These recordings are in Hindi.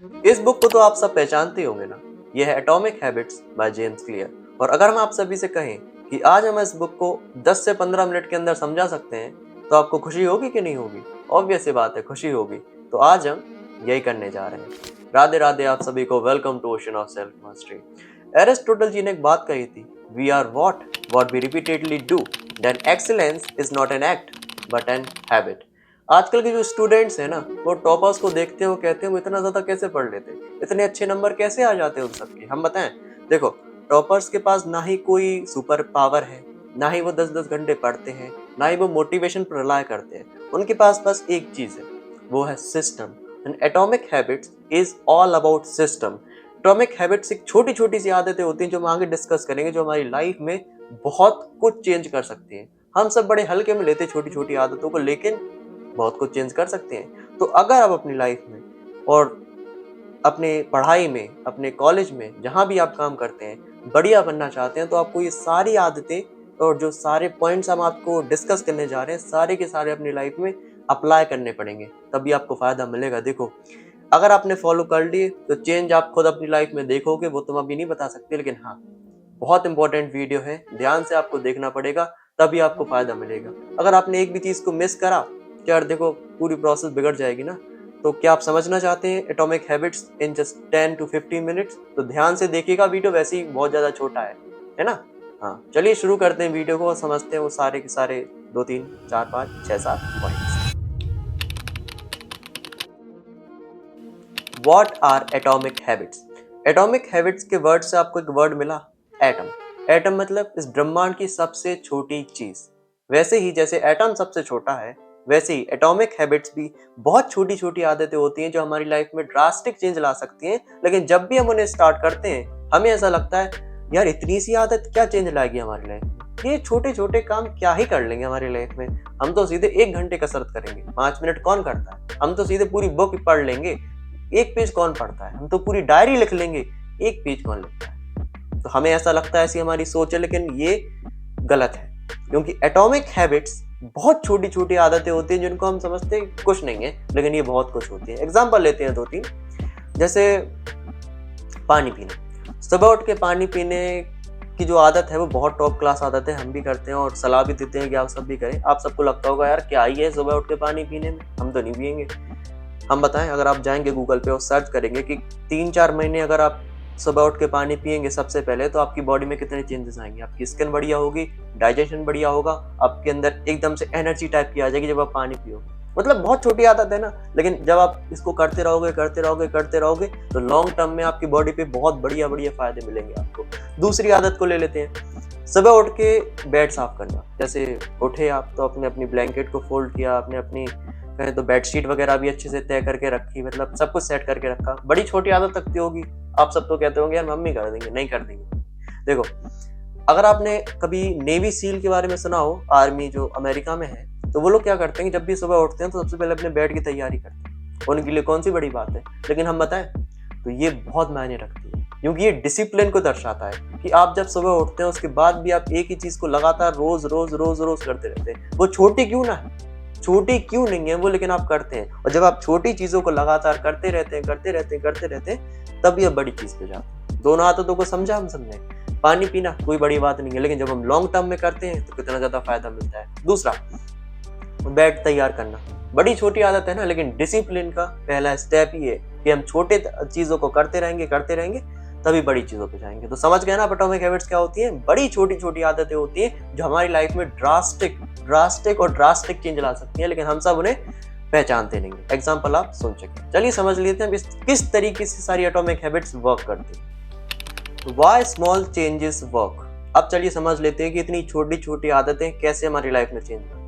इस बुक को तो आप सब पहचानते होंगे ना। यह है atomic habits by James clear. और अगर हम आप सभी से कहें कि आज हम इस बुक को 10 से 15 मिनट के अंदर समझा सकते हैं, तो आपको खुशी होगी कि नहीं होगी? ऑब्वियस सी बात है, खुशी होगी। तो आज हम यही करने जा रहे हैं। राधे राधे आप सभी को, welcome to ocean of self mastery. Aristotle ji ने एक बात कही थी, we are what we repeatedly do, then excellence is not an act but an habit. आजकल के जो स्टूडेंट्स हैं ना, वो टॉपर्स को देखते हैं, वो कहते हैं वो इतना ज्यादा कैसे पढ़ लेते, इतने अच्छे नंबर कैसे आ जाते हैं उन सबके। हम बताएं, देखो, टॉपर्स के पास ना ही कोई सुपर पावर है, ना ही वो 10-10 घंटे पढ़ते हैं, ना ही वो मोटिवेशन पर रिलाय करते हैं। उनके पास बस एक चीज है, वो है system. And atomic habits is all about system. Atomic habits एक छोटी छोटी सी आदतें होती हैं जो हम आगे डिस्कस करेंगे, जो हमारी लाइफ में बहुत कुछ चेंज कर सकती हैं। हम सब बड़े हल्के में लेते हैं छोटी छोटी आदतों को, लेकिन बहुत कुछ चेंज कर सकते हैं। तो अगर आप अपनी लाइफ में और अपने पढ़ाई में, अपने कॉलेज में, जहाँ भी आप काम करते हैं, बढ़िया बनना चाहते हैं, तो आपको ये सारी आदतें और जो सारे पॉइंट्स हम आपको डिस्कस करने जा रहे हैं, सारे के सारे अपनी लाइफ में अप्लाई करने पड़ेंगे, तभी आपको फायदा मिलेगा। देखो, अगर आपने फॉलो कर लिए तो चेंज आप खुद अपनी लाइफ में देखोगे, वो तुम अभी नहीं बता सकते, लेकिन हाँ, बहुत इंपॉर्टेंट वीडियो है, ध्यान से आपको देखना पड़ेगा, तभी आपको फायदा मिलेगा। अगर आपने एक भी चीज को मिस करा, यार देखो, पूरी प्रोसेस बिगड़ जाएगी ना। तो क्या आप समझना चाहते हैं atomic habits in just 10 to 15 minutes? तो ध्यान से देखिएगा, वीडियो वैसे ही बहुत ज्यादा छोटा है ना। हाँ, चलिए शुरू करते हैं वीडियो को और समझते हैं वो सारे के सारे 2 3 4 5 6 7 points. What are atomic habits? Atomic habits के वर्ड से आपको एक वर्ड मिला, एटम। एटम मतलब इस ब्रह्मांड की सबसे छोटी चीज। वैसे ही जैसे एटम सबसे छोटा है, वैसे ही एटॉमिक हैबिट्स भी बहुत छोटी छोटी आदतें होती हैं जो हमारी लाइफ में ड्रास्टिक चेंज ला सकती हैं। लेकिन जब भी हम उन्हें स्टार्ट करते हैं, हमें ऐसा लगता है, यार इतनी सी आदत क्या चेंज लाएगी हमारी लाइफ में, ये छोटे छोटे काम क्या ही कर लेंगे हमारी लाइफ में। हम तो सीधे 1 घंटे कसरत करेंगे, 5 मिनट कौन करता है? हम तो सीधे पूरी बुक पढ़ लेंगे, 1 पेज कौन पढ़ता है? हम तो पूरी डायरी लिख लेंगे, 1 पेज कौन लिखता है? तो हमें ऐसा लगता है, ऐसी हमारी सोच है, लेकिन ये गलत है। क्योंकि एटॉमिक हैबिट्स बहुत छोटी छोटी आदतें होती हैं जिनको हम समझते हैं कुछ नहीं है, लेकिन ये बहुत कुछ होती है। एग्जाम्पल लेते हैं 2-3। जैसे पानी पीना। सुबह उठ के पानी पीने की जो आदत है वो बहुत टॉप क्लास आदत है, हम भी करते हैं और सलाह भी देते हैं कि आप सब भी करें। आप सबको लगता होगा, यार क्या ही है सुबह उठ के पानी पीने में, हम तो नहीं पियेंगे। हम बताएं, अगर आप जाएंगे गूगल पे और सर्च करेंगे कि 3-4 महीने अगर आप सुबह उठ के पानी पियेंगे सबसे पहले, तो आपकी बॉडी में कितने चेंजेस आएंगे। आपकी स्किन बढ़िया होगी, डाइजेशन बढ़िया होगा, आपके अंदर एकदम से एनर्जी टाइप की आ जाएगी जब आप पानी पियो। मतलब बहुत छोटी आदत है ना, लेकिन जब आप इसको करते रहोगे करते रहोगे करते रहोगे, तो लॉन्ग टर्म में आपकी बॉडी पे बहुत बढ़िया बढ़िया फायदे मिलेंगे आपको। दूसरी आदत को ले लेते हैं, सुबह उठ के बेड साफ करना। जैसे उठे आप तो अपने अपनी ब्लैंकेट को फोल्ड किया, आपने अपनी कहें तो बेडशीट वगैरह भी अच्छे से तय करके रखी, मतलब सब कुछ सेट करके रखा। बड़ी छोटी आदत लगती होगी, आप सब तो कहते होंगे यार मम्मी कर देंगे, नहीं कर देंगे। देखो, अगर आपने कभी नेवी सील के बारे में सुना हो, आर्मी जो अमेरिका में है, तो वो लोग क्या करते हैं, जब भी सुबह उठते हैं तो सबसे पहले अपने बेड की तैयारी करते हैं। उनके लिए कौन सी बड़ी बात है, लेकिन हम बताएं तो ये बहुत मायने रखती है, क्योंकि ये डिसिप्लिन को दर्शाता है कि आप जब सुबह उठते हैं उसके बाद भी आप एक ही चीज को लगातार रोज रोज रोज रोज करते रहते हैं। वो छोटी क्यों ना है, छोटी क्यों नहीं है वो, लेकिन आप करते हैं। और जब आप छोटी चीजों को लगातार करते रहते हैं करते रहते हैं करते रहते हैं, तब ये बड़ी चीज पे जाते हैं। दोनों आदतों को समझा हम सबने। पानी पीना कोई बड़ी बात नहीं है, लेकिन जब हम लॉन्ग टर्म में करते हैं तो कितना ज्यादा फायदा मिलता है। दूसरा, बेड तैयार करना। बड़ी छोटी आदत है ना, लेकिन डिसिप्लिन का पहला स्टेप ही है कि हम छोटे चीजों को करते रहेंगे, तभी बड़ी चीजों पे जाएंगे। तो समझ गए ना एटॉमिक हैबिट्स क्या होती हैं? बड़ी छोटी छोटी आदतें होती हैं जो हमारी लाइफ में ड्रास्टिक चेंज ला सकती हैं, लेकिन हम सब उन्हें पहचानते नहीं। एग्जाम्पल आप सुन चुके, चलिए समझ लेते हैं किस तरीके से सारी एटॉमिक हैबिट्स वर्क करती हैं। Why small changes work. अब चलिए समझ लेते हैं कि इतनी छोटी छोटी आदतें कैसे हमारी लाइफ में चेंज करती है।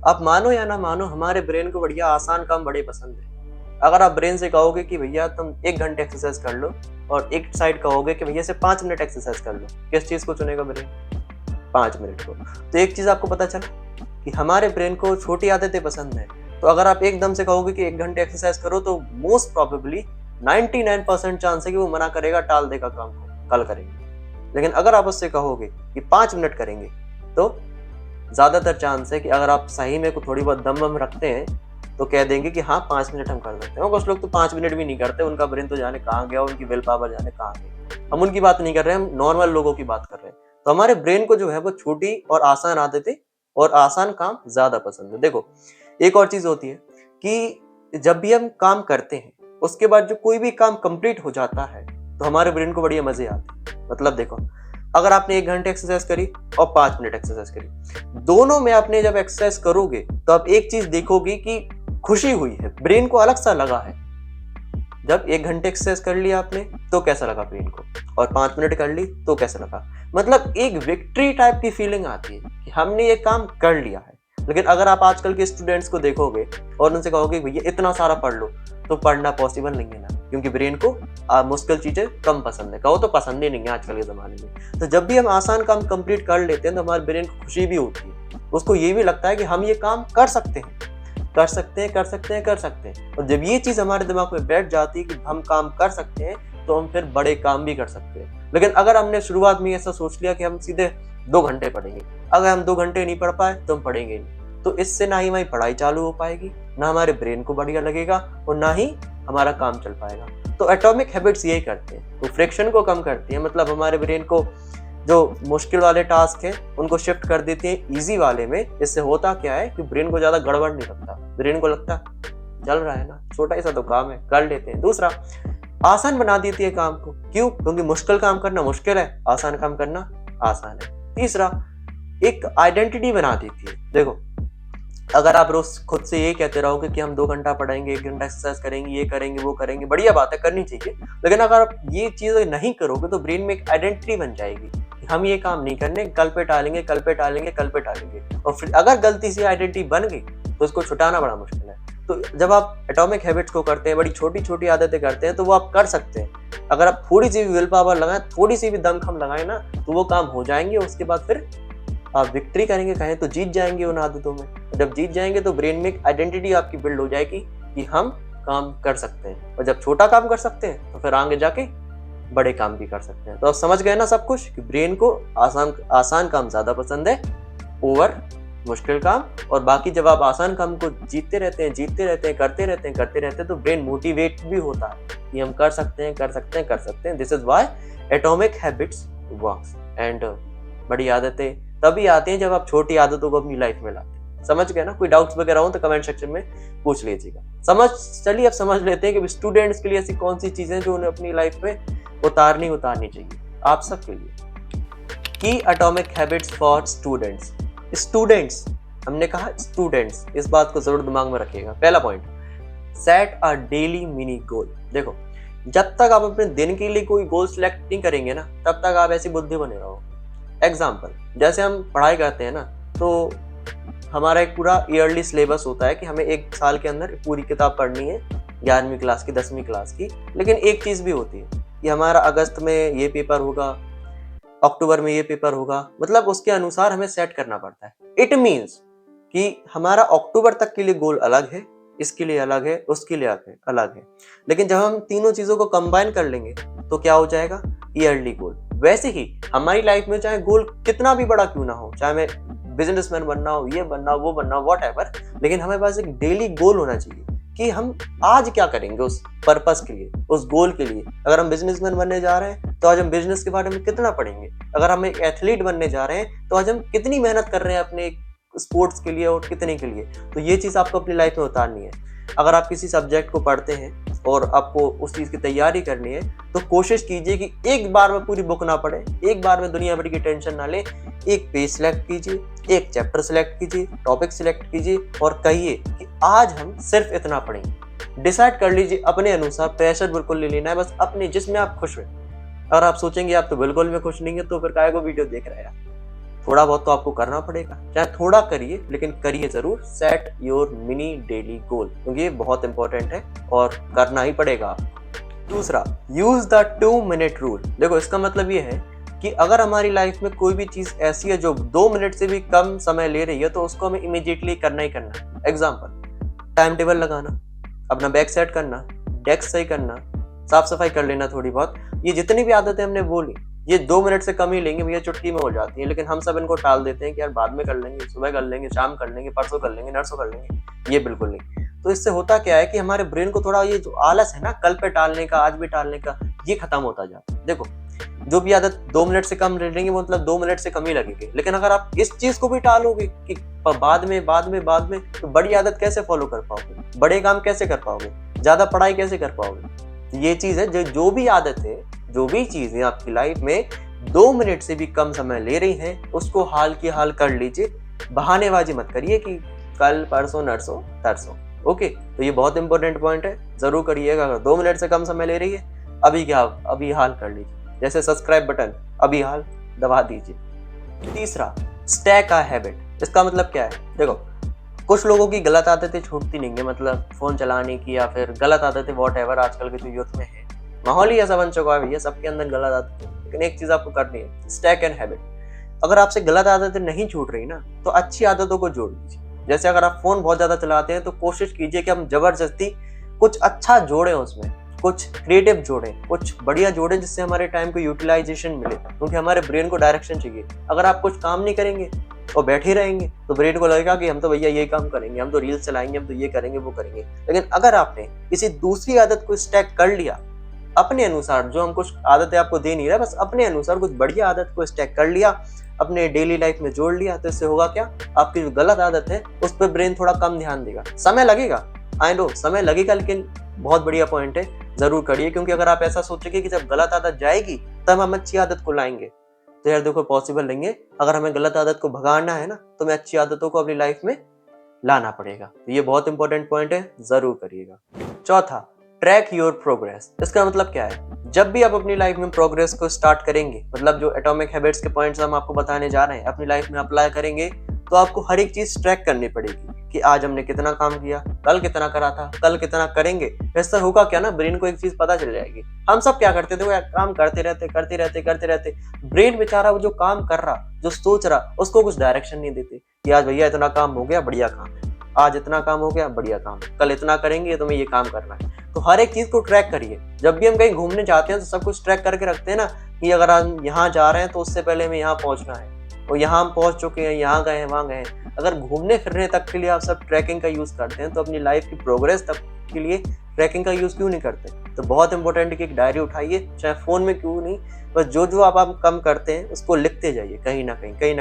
आप मानो या ना मानो, हमारे ब्रेन को बढ़िया आसान काम बड़े पसंद है। अगर आप ब्रेन से कहोगे कि भैया तुम 1 घंटे एक्सरसाइज कर लो, और एक साइड कहोगे कि भैया से 5 मिनट एक्सरसाइज कर लो, किस चीज को चुनेगा ब्रेन? 5 मिनट को। तो एक चीज आपको पता चला कि हमारे ब्रेन को छोटी आदतें पसंद है। तो अगर आप एकदम से कहोगे कि 1 घंटे एक्सरसाइज करो, तो मोस्ट प्रोबेबली 99% चांस है कि वो मना करेगा, टाल देगा काम को, कल करेंगे। लेकिन अगर आप उससे कहोगे कि 5 मिनट करेंगे, तो ज्यादातर चांस है कि अगर आप सही में थोड़ी बहुत दम रखते हैं, तो कह देंगे कि हाँ 5 मिनट हम कर सकते हैं। और कुछ लोग तो 5 मिनट भी नहीं करते, उनका ब्रेन तो जाने कहाँ गया, उनकी विल पावर जाने कहाँ गई। हम उनकी बात नहीं कर रहे हैं, हम नॉर्मल लोगों की बात कर रहे हैं। तो हमारे ब्रेन को जो है वो छोटी और आसान आदतें और आसान काम ज्यादा पसंद है। देखो एक और चीज होती है कि जब भी हम काम करते हैं उसके बाद जो कोई भी काम कंप्लीट हो जाता है तो हमारे ब्रेन को बढ़िया मजे आते हैं। मतलब देखो अगर आपने 1 घंटे एक्सरसाइज करी और 5 मिनट एक्सरसाइज करी, दोनों में आपने जब एक्सरसाइज करोगे तो आप एक चीज देखोगे कि खुशी हुई है, ब्रेन को अलग सा लगा है। जब 1 घंटे एक्सरसाइज कर लिया आपने तो कैसा लगा ब्रेन को, और 5 मिनट कर ली तो कैसा लगा। मतलब एक विक्ट्री टाइप की फीलिंग आती है कि हमने ये काम कर लिया है। लेकिन अगर आप आजकल के स्टूडेंट्स को देखोगे और उनसे कहोगे भैया इतना सारा पढ़ लो, तो पढ़ना पॉसिबल नहीं है ना, क्योंकि ब्रेन को मुश्किल चीजें कम पसंद है। कहो तो पसंद ही नहीं है आजकल के जमाने में। तो जब भी हम आसान काम कंप्लीट कर लेते हैं तो हमारे ब्रेन को खुशी भी होती है, उसको ये भी लगता है कि हम ये काम कर सकते हैं, कर सकते हैं, कर सकते हैं, कर सकते हैं। और जब ये चीज हमारे दिमाग में बैठ जाती है कि हम काम कर सकते हैं तो हम फिर बड़े काम भी कर सकते हैं। लेकिन अगर हमने शुरुआत में ऐसा सोच लिया कि हम सीधे 2 घंटे पढ़ेंगे, अगर हम 2 घंटे नहीं पढ़ पाए तो हम पढ़ेंगे नहीं, तो इससे ना ही हमारी पढ़ाई चालू हो पाएगी, ना हमारे ब्रेन को बढ़िया लगेगा और ना ही हमारा काम चल पाएगा। तो एटॉमिक हैबिट्स यही करते हैं, वो फ्रिक्शन को कम करती है। मतलब हमारे ब्रेन को जो मुश्किल वाले टास्क हैं उनको शिफ्ट कर देती है इजी वाले में। इससे होता क्या है कि ब्रेन को ज्यादा गड़बड़ नहीं लगता, ब्रेन को लगता चल रहा है ना, छोटा ही सा तो काम है, कर लेते हैं। दूसरा, आसान बना देती है काम को। क्यों? क्योंकि मुश्किल काम करना मुश्किल है, आसान काम करना आसान है। तीसरा, एक आइडेंटिटी बना देती है। देखो अगर आप रोज खुद से ये कहते रहोगे कि हम 2 घंटा पढ़ेंगे, 1 घंटा एक्सरसाइज करेंगे, ये करेंगे, वो करेंगे, बढ़िया बात है, करनी चाहिए। लेकिन अगर आप ये चीजें नहीं करोगे तो ब्रेन में एक आइडेंटिटी बन जाएगी कि हम ये काम नहीं करने, कल पे टालेंगे, कल पे टालेंगे, कल पे टालेंगे। और फिर अगर गलती से आइडेंटिटी बन गई तो उसको छुटाना बड़ा मुश्किल है। तो जब आप एटॉमिक हैबिट्स को करते हैं, बड़ी छोटी छोटी आदतें करते हैं, तो वो आप कर सकते हैं। अगर आप थोड़ी सी भी विल पावर लगाएं, थोड़ी सी भी दमखम लगाएं ना, तो वो काम हो जाएंगे। उसके बाद फिर आप विक्ट्री करेंगे, कहें तो जीत जाएंगे उन आदतों में। जब जीत जाएंगे तो ब्रेन में एक आइडेंटिटी आपकी बिल्ड हो जाएगी कि हम काम कर सकते हैं। और जब छोटा काम कर सकते हैं तो फिर आगे जाके बड़े काम भी कर सकते हैं। तो आप समझ गए ना सब कुछ, कि ब्रेन को आसान काम ज्यादा पसंद है ओवर मुश्किल काम। और बाकी जब आप आसान काम को जीतते रहते हैं, करते रहते हैं, तो ब्रेन मोटिवेट भी होता है कि हम कर सकते हैं, कर सकते हैं, कर सकते हैं। This is why atomic habits works. And बड़ी आदतें तभी आती हैं जब आप छोटी आदतों को अपनी लाइफ में लाते हैं। समझ गए ना? कोई डाउट्स वगैरह हो तो कमेंट सेक्शन में पूछ लीजिएगा। चलिए अब समझ लेते हैं कि स्टूडेंट्स के लिए ऐसी कौन सी चीजें जो उन्हें अपनी लाइफ में उतारनी चाहिए आप सबके लिए। की atomic habits for students. Students, हमने कहा स्टूडेंट्स, इस बात को जरूर दिमाग में रखिएगा। पहला point, set a daily mini goal. देखो जब तक आप अपने दिन के लिए कोई गोल सिलेक्ट नहीं करेंगे ना, तब तक आप ऐसी बुद्धि बने रहो। एग्जाम्पल, जैसे हम पढ़ाई करते हैं ना, तो हमारा एक पूरा ईयरली सिलेबस होता है कि हमें 1 साल के अंदर पूरी किताब पढ़नी है, 11वीं क्लास की, 10वीं क्लास की। लेकिन एक चीज भी होती है कि हमारा अगस्त में ये पेपर होगा, अक्टूबर में ये पेपर होगा, मतलब उसके अनुसार हमें सेट करना पड़ता है। इट मीन्स कि हमारा अक्टूबर तक के लिए गोल अलग है, इसके लिए अलग है, उसके लिए अलग है। लेकिन जब हम तीनों चीजों को कंबाइन कर लेंगे तो क्या हो जाएगा? ईयरली गोल। वैसे ही हमारी लाइफ में चाहे गोल कितना भी बड़ा क्यों ना हो, चाहे हमें बिजनेसमैन बनना हो, ये बनना हो, वो बनना हो, व्हाटएवर, लेकिन हमें पास एक डेली गोल होना चाहिए कि हम आज क्या करेंगे उस पर्पस के लिए, उस गोल के लिए। अगर हम बिजनेसमैन बनने जा रहे हैं तो आज हम बिजनेस के बारे में कितना पढ़ेंगे। अगर हम एक एथलीट बनने जा रहे हैं तो आज हम कितनी मेहनत कर रहे हैं अपने स्पोर्ट्स के लिए और कितने के लिए। तो ये चीज आपको अपनी लाइफ में उतारनी है। अगर आप किसी सब्जेक्ट को पढ़ते हैं और आपको उस चीज की तैयारी करनी है तो कोशिश कीजिए कि एक बार में पूरी बुक ना पढ़े, एक बार में दुनिया भर की टेंशन ना ले। एक पेज सिलेक्ट कीजिए, एक चैप्टर सिलेक्ट कीजिए, टॉपिक सिलेक्ट कीजिए और कहिए कि आज हम सिर्फ इतना पढ़ेंगे। डिसाइड कर लीजिए अपने अनुसार, प्रेशर बिल्कुल ले लेना है, बस अपने जिसमें आप खुश हैं। अगर आप सोचेंगे आप तो बिल्कुल भी खुश नहीं है तो फिर काहे को वीडियो देख रहे हैं। थोड़ा बहुत तो आपको करना पड़ेगा, चाहे थोड़ा करिए लेकिन करिए जरूर। सेट योर मिनी डेली गोल, क्योंकि ये बहुत इंपॉर्टेंट है और करना ही पड़ेगा आपको। दूसरा, यूज द 2 मिनट रूल। देखो इसका मतलब ये है कि अगर हमारी लाइफ में कोई भी चीज ऐसी है जो 2 मिनट से भी कम समय ले रही है तो उसको हमें इमीडिएटली करना ही करना है। एग्जाम्पल, टाइम टेबल लगाना, अपना बैग सेट करना, डेस्क सही करना, साफ सफाई कर लेना थोड़ी बहुत। ये जितनी भी आदतें हमने बोली ये 2 मिनट से कम ही लेंगे भैया, चुटकी में हो जाती है। लेकिन हम सब इनको टाल देते हैं कि यार बाद में कर लेंगे, सुबह कर लेंगे, शाम कर लेंगे, परसों कर लेंगे, नरसों कर लेंगे। ये बिल्कुल नहीं। तो इससे होता क्या है कि हमारे ब्रेन को थोड़ा ये जो आलस है ना, कल पे टालने का, आज भी टालने का, ये खत्म होता जाता है। देखो, जो भी आदत 2 मिनट से कम रहेंगी वो मतलब 2 मिनट से कम ही लगेगी। लेकिन अगर आप इस चीज को भी टालोगे कि बाद में, तो बड़ी आदत कैसे फॉलो कर पाओगे? बड़े काम कैसे कर पाओगे? ज्यादा पढ़ाई कैसे कर पाओगे? तो ये चीज है, जो भी आदत है, जो भी चीज है आपकी लाइफ में 2 मिनट से भी कम समय ले रही है, उसको हाल की हाल कर लीजिए। बहानेबाजी मत करिए कि कल, परसों, नरसों, तरसों। ओके, तो ये बहुत इंपॉर्टेंट पॉइंट है, जरूर करिएगा। अगर 2 मिनट से कम समय ले रही है, अभी हाल कर लीजिए। जैसे सब्सक्राइब बटन अभी हाल दबा दीजिए। तीसरा, स्टैक अ हैबिट। इसका मतलब क्या है? देखो, कुछ लोगों की गलत आदतें छूटती नहीं है, मतलब फोन चलाने की या फिर गलत आदतें वॉटएवर आजकल के जो यूथ में है, माहौल ही ऐसा बन चुका है भैया, सबके अंदर गलत आदतें। लेकिन एक चीज आपको करनी है, स्टैक एंड हैबिट। अगर आपसे गलत आदतें नहीं छूट रही ना, तो अच्छी आदतों को जोड़ लीजिए। जैसे अगर आप फोन बहुत ज्यादा चलाते हैं, तो कोशिश कीजिए कि हम जबरदस्ती कुछ अच्छा जोड़ें उसमें, कुछ क्रिएटिव जोड़ें, कुछ बढ़िया जोड़ें, जिससे हमारे टाइम को यूटिलाइजेशन मिले, क्योंकि हमारे ब्रेन को डायरेक्शन चाहिए। अगर आप कुछ काम नहीं करेंगे और बैठे रहेंगे, तो ब्रेन को लगेगा कि हम तो भैया ये काम करेंगे, हम तो रील्स चलाएंगे, हम तो ये करेंगे, वो करेंगे। लेकिन अगर आपने किसी दूसरी आदत को स्टैक कर लिया अपने अनुसार, जो हम कुछ आदतें आपको दे नहीं रहे, बस अपने अनुसार कुछ बढ़िया आदत को स्टैक कर लिया, अपने डेली लाइफ में जोड़ लिया, तो इससे होगा क्या? आपकी जो गलत आदत है उस पर ब्रेन थोड़ा कम ध्यान देगा। समय लगेगा, आई नो समय लगेगा, लेकिन बहुत बढ़िया पॉइंट है, जरूर करिए। क्योंकि अगर आप ऐसा सोचेंगे कि जब गलत आदत जाएगी तब हम अच्छी आदत को लाएंगे, तो यार देखो पॉसिबल नहीं है। अगर हमें गलत आदत को भगाना है ना, तो हमें अच्छी आदतों को अपनी लाइफ में लाना पड़ेगा। तो ये बहुत इंपॉर्टेंट पॉइंट है, जरूर करिएगा। चौथा, ट्रैक योर प्रोग्रेस। इसका मतलब क्या है? जब भी आप अपनी लाइफ में प्रोग्रेस को स्टार्ट करेंगे, मतलब जो एटॉमिक हैबिट्स के पॉइंट्स हम आपको बताने जा रहे हैं, अपनी लाइफ में अप्लाई करेंगे, तो आपको हर एक चीज ट्रैक करनी पड़ेगी कि आज हमने कितना काम किया, कल कितना करा था, कल कितना करेंगे। ऐसा होगा क्या ना, ब्रेन को एक चीज पता चल जाएगी। हम सब क्या करते थे, वो काम करते रहते, ब्रेन बेचारा वो जो काम कर रहा, जो सोच रहा, उसको कुछ डायरेक्शन नहीं देते कि आज भैया इतना काम हो गया, बढ़िया काम है, आज इतना काम हो गया, बढ़िया काम है, कल इतना करेंगे, तुम्हें ये काम करना है। तो हर एक चीज को ट्रैक करिए। जब भी हम कहीं घूमने जाते हैं तो सब कुछ ट्रैक करके रखते हैं ना, कि अगर हम यहाँ जा रहे हैं तो उससे पहले हमें यहाँ पहुंचना है, और यहाँ हम पहुंच चुके हैं, यहाँ गए हैं, वहां गए हैं। अगर घूमने फिरने तक के लिए आप सब ट्रैकिंग का यूज करते हैं, तो अपनी लाइफ की प्रोग्रेस तक के लिए ट्रैकिंग का यूज क्यों नहीं करते? तो बहुत इंपॉर्टेंट है कि एक डायरी उठाइए, चाहे फोन में क्यों नहीं, बस जो आप कम करते हैं उसको लिखते जाइए, कहीं ना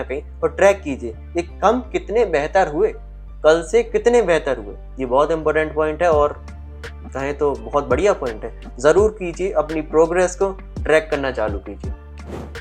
कहीं, और ट्रैक कीजिए कि कम कितने बेहतर हुए, कल से कितने बेहतर हुए। ये बहुत इंपॉर्टेंट पॉइंट है, और कहें तो बहुत बढ़िया पॉइंट है। जरूर कीजिए, अपनी प्रोग्रेस को ट्रैक करना चालू कीजिए।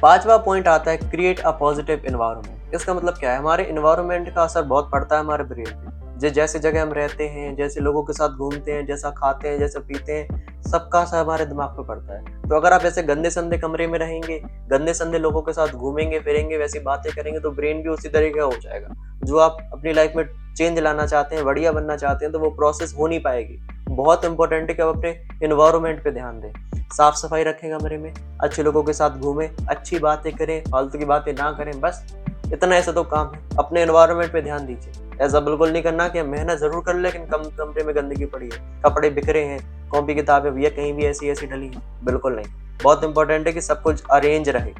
पांचवा पॉइंट आता है, क्रिएट अ पॉजिटिव एनवायरनमेंट। इसका मतलब क्या है? हमारे एनवायरनमेंट का असर बहुत पड़ता है हमारे ब्रेन पे। जैसे जगह हम रहते हैं, जैसे लोगों के साथ घूमते हैं, जैसा खाते हैं, जैसे पीते हैं, सबका असर हमारे दिमाग पे पड़ता है। तो अगर आप ऐसे गंदे संदे कमरे में रहेंगे, गंदे संदे लोगों के साथ घूमेंगे फिरेंगे, वैसी बातें करेंगे, तो ब्रेन भी उसी तरीके का हो जाएगा। जो आप अपनी लाइफ में चेंज लाना चाहते हैं, बढ़िया बनना चाहते हैं, तो वो प्रोसेस हो नहीं पाएगी। बहुत इंपॉर्टेंट है कि आप अपने एनवायरनमेंट पे ध्यान दें, साफ सफाई रखें कमरे में, अच्छे लोगों के साथ घूमें, अच्छी बातें करें, फालतू की बातें ना करें। बस इतना, ऐसा तो काम है। अपने एनवायरनमेंट पे ध्यान दीजिए। ऐसा बिल्कुल नहीं करना कि हम मेहनत जरूर कर ले, लेकिन कमरे में गंदगी पड़ी है, कपड़े बिखरे हैं, कॉपी किताबें भैया कहीं भी ऐसी डली है, बिल्कुल नहीं। बहुत इंपॉर्टेंट है कि सब कुछ अरेंज रहे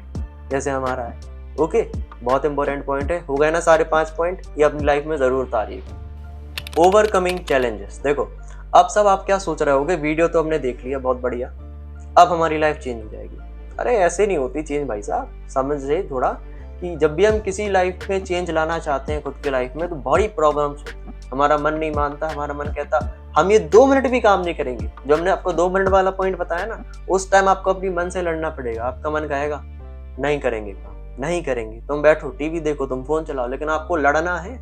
जैसे हमारा है। ओके, बहुत इंपॉर्टेंट पॉइंट है। हो गए ना सारे 5 पॉइंट? ये अपनी लाइफ में जरूर उतारिएगा। Overcoming challenges. देखो, अब सब आप क्या सोच रहे होगे, वीडियो तो हमने देख लिया, बहुत बढ़िया, अब हमारी लाइफ चेंज हो जाएगी। अरे ऐसे नहीं होती चेंज भाई साहब, समझिए थोड़ा कि जब भी हम किसी लाइफ में चेंज लाना चाहते हैं खुद की लाइफ में, तो बड़ी प्रॉब्लम्स होती है। हमारा मन नहीं मानता, हमारा मन कहता हम ये 2 मिनट भी काम नहीं करेंगे। जो हमने आपको 2 मिनट वाला पॉइंट बताया ना, उस टाइम आपको अपनी मन से लड़ना पड़ेगा। आपका मन कहेगा नहीं करेंगे काम, नहीं करेंगे, तुम बैठो टीवी देखो, तुम फोन चलाओ, लेकिन आपको लड़ना है।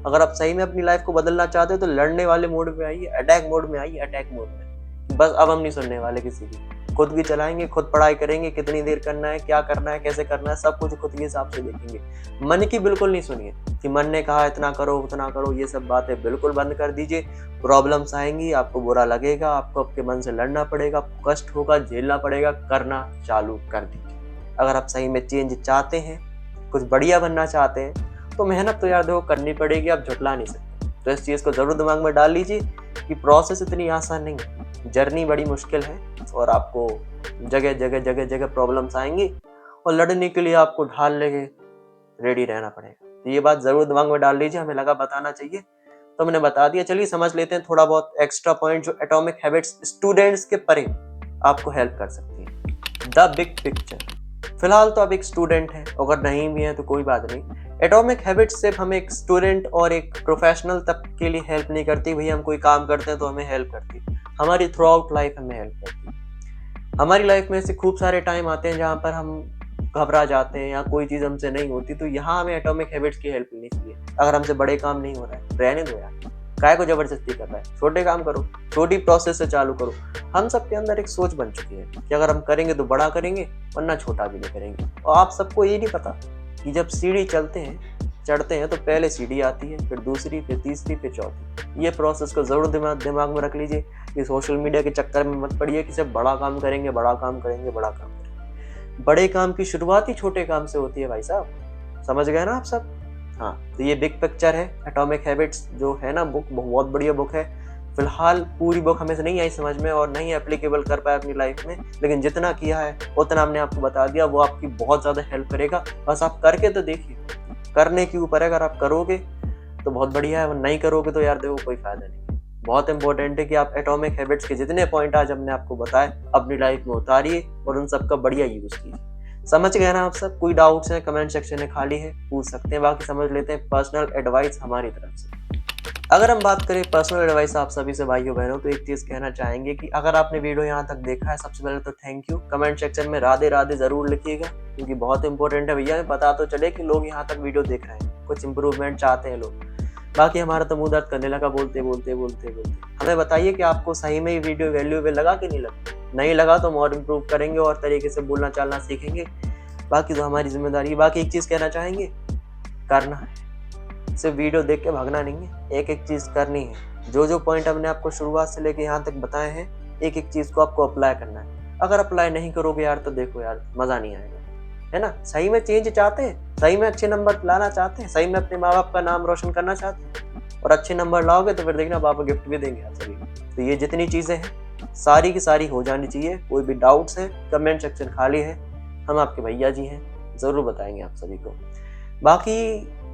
अगर आप सही में अपनी लाइफ को बदलना चाहते हो, तो लड़ने वाले मोड में आइए, अटैक मोड में आइए, अटैक मोड में। बस अब हम नहीं सुनने वाले किसी की, खुद भी चलाएंगे, खुद पढ़ाई करेंगे, कितनी देर करना है, क्या करना है, कैसे करना है, सब कुछ खुद के हिसाब से देखेंगे। मन की बिल्कुल नहीं सुनिए कि मन ने कहा इतना करो उतना करो, ये सब बातें बिल्कुल बंद कर दीजिए। प्रॉब्लम्स आएंगी, आपको बुरा लगेगा, आपको आपके मन से लड़ना पड़ेगा, आपको कष्ट होगा, झेलना पड़ेगा, करना चालू कर दीजिए। अगर आप सही में चेंज चाहते हैं, कुछ बढ़िया बनना चाहते हैं, तो मेहनत तो यार देखो करनी पड़ेगी, आप झुठला नहीं सकते। तो इस चीज़ को जरूर दिमाग में डाल लीजिए कि प्रोसेस इतनी आसान नहीं है, जर्नी बड़ी मुश्किल है, और आपको जगह प्रॉब्लम्स आएंगी, और लड़ने के लिए आपको ढाल लेके रेडी रहना पड़ेगा। तो ये बात जरूर दिमाग में डाल लीजिए, हमें लगा बताना चाहिए। तो मैंने बता दिया। चलिए समझ लेते हैं थोड़ा बहुत एक्स्ट्रा पॉइंट जो एटॉमिक हैबिट्स स्टूडेंट्स के परे आपको हेल्प कर सकती है। The big picture. फिलहाल तो आप एक स्टूडेंट हैं, अगर नहीं भी हैं तो कोई बात नहीं। एटॉमिक हैबिट्स सिर्फ हमें एक स्टूडेंट और एक प्रोफेशनल तक के लिए हेल्प नहीं करती, भैया हम कोई काम करते हैं तो हमें हेल्प करती, हमारी थ्रू आउट लाइफ हमें हेल्प करती। हमारी लाइफ में ऐसे खूब सारे टाइम आते हैं जहाँ पर हम घबरा जाते हैं या कोई चीज़ हमसे नहीं होती, तो यहाँ हमें एटॉमिक हैबिट्स की हेल्प लेनी चाहिए। अगर हमसे बड़े काम नहीं हो रहा है, रहने दो यार, काहे को जबरदस्ती कर रहा है, छोटे काम करो, छोटी प्रोसेस से चालू करो। हम सबके अंदर एक सोच बन चुकी है कि अगर हम करेंगे तो बड़ा करेंगे, वरना छोटा भी नहीं करेंगे। और आप सबको ये नहीं पता कि जब सीढ़ी चढ़ते हैं तो पहले सीढ़ी आती है, फिर दूसरी, फिर तीसरी, फिर चौथी। ये प्रोसेस को जरूर दिमाग में रख लीजिए। ये सोशल मीडिया के चक्कर में मत पड़िए कि सिर्फ बड़ा काम करेंगे, बड़ा काम करेंगे, बड़ा काम करेंगे। बड़े काम की शुरुआत ही छोटे काम से होती है भाई साहब, समझ गए ना आप सब। हाँ, तो ये बिग पिक्चर है एटॉमिक हैबिट्स जो है ना बुक, बहुत बढ़िया बुक है। फिलहाल पूरी बुक हमें से नहीं आई समझ में और नहीं एप्लीकेबल कर पाया अपनी लाइफ में, लेकिन जितना किया है उतना हमने आपको बता दिया। वो आपकी बहुत ज़्यादा हेल्प करेगा, बस आप करके तो देखिए। करने के ऊपर है, अगर आप करोगे तो बहुत बढ़िया है, नहीं करोगे तो यार देखो कोई फायदा नहीं है। बहुत इंपॉर्टेंट है कि आप एटॉमिक हैबिट्स के जितने पॉइंट आज हमने आपको बताए अपनी लाइफ में उतारिए और उन सबका बढ़िया यूज कीजिए। समझ गए ना आप सब। कोई डाउट्स हैं कमेंट सेक्शन में खाली है, पूछ सकते हैं। बाकी समझ लेते हैं पर्सनल एडवाइस हमारी तरफ से। अगर हम बात करें पर्सनल एडवाइस आप सभी से भाइयों बहनों, तो एक चीज कहना चाहेंगे कि अगर आपने वीडियो यहाँ तक देखा है, सबसे पहले तो थैंक यू। कमेंट सेक्शन में राधे राधे जरूर लिखिएगा, क्योंकि बहुत इंपॉर्टेंट है भैया, पता तो चले कि लोग यहाँ तक वीडियो देख रहे हैं, कुछ इंप्रूवमेंट चाहते हैं लोग। बाकी हमारा तो मुंह दर्द करने लगा बोलते बोलते बोलते बोलते। हमें बताइए कि आपको सही में ये वीडियो वैल्यूएबल लगा कि नहीं लगा। नहीं लगा तो हम और इम्प्रूव करेंगे और तरीके से बोलना चालना सीखेंगे। बाकी तो हमारी जिम्मेदारी है। बाकी एक चीज कहना चाहेंगे, करना है, सिर्फ वीडियो देख के भागना नहीं है, एक एक चीज करनी है। जो जो पॉइंट हमने आपको शुरुआत से लेके यहाँ तक बताए हैं, एक एक चीज को आपको अप्लाई करना है। अगर अप्लाई नहीं करोगे यार तो देखो यार मजा नहीं आएगा, है ना। सही में चेंज चाहते हैं, सही में अच्छे नंबर लाना चाहते हैं, सही में अपने माँ बाप का नाम रोशन करना चाहते हैं और अच्छे नंबर लाओगे तो फिर देखना पापा गिफ्ट भी देंगे आप सभी। तो ये जितनी चीजें हैं सारी की सारी हो जानी चाहिए। कोई भी डाउट्स है कमेंट सेक्शन खाली है, हम आपके भैया जी हैं, जरूर बताएंगे आप सभी को। बाकी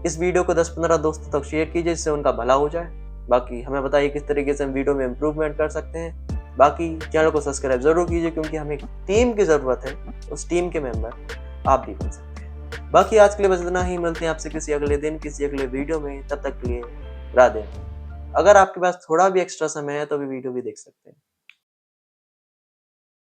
इस वीडियो को 10-15 दोस्तों तक शेयर कीजिए जिससे उनका भला हो जाए। बाकी हमें बताइए किस तरीके से हम वीडियो में इम्प्रूवमेंट कर सकते हैं। बाकी चैनल को सब्सक्राइब जरूर कीजिए, क्योंकि हमें एक टीम की ज़रूरत है, उस टीम के मेंबर आप भी बन सकते हैं। बाकी आज के लिए बस इतना ही, मिलते हैं आपसे किसी अगले दिन किसी अगले वीडियो में। तब तक के लिए राधे। अगर आपके पास थोड़ा भी एक्स्ट्रा समय है तो भी वीडियो भी देख सकते हैं।